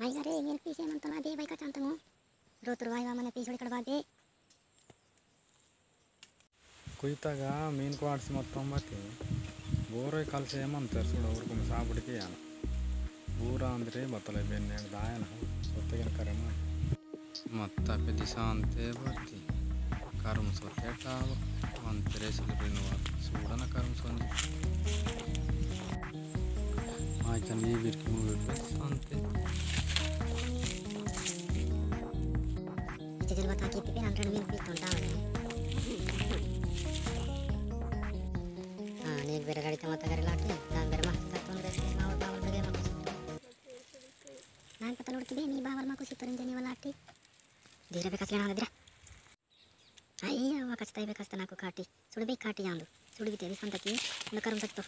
भाई अरे मेरे पीछे मन तो ना दे भाई का चांता हूँ रोत भाई मैंने पीछे कड़वा दे ಕುಯ್ತಾಗ ಮೀನು ಕ್ವಾಡ್ಸಿ ಮೊತ್ತೊಂಬತ್ತಿ ಬೋರೈ ಕಲಸಿ ಏಮಂತಾರೆ ಸುಡ ಅವ್ರಿಗೊಮ್ಮೆ ಸಾಬಿಡಿಕೆ ಯಾನ ಊರ ಅಂದರೆ ಬತ್ತಲೆ ಬೆನ್ನೆ ದಾಯನ ಸೊತ್ತಿಗಿನ ಕರೆ ಮಾಡಿ ಮತ್ತೆ ದಿಸ ಅಂತೆ ಬರ್ತಿ ಕರ್ಮ ಸೊತ್ತೇಟ ಅಂತಾರೆ ಸಿಲಿಬಿನ ಸೂಡನ ಕರ್ಮ ಸೊಂದಿ ಆಯ್ತು ನೀ ಬಿರ್ಕಿ ಮೂವಿ ಅಂತೆ जल बता के पे 100 मिनट भी तोंटा है हां एक बेर गाड़ी तमता करे लाटे दान बेर मा तोन बेर मावल बावल बगे मा नान पता लोड़ती बे नी बावल मा कुछ परंजनी वाला लाटे धीरे बे कसले ना दिरा अయ్య वा कचता बे कस्ता ना को काटी सुड़ बे काटी आंदो सुड़ भी तेरी संतकी न करम तक तो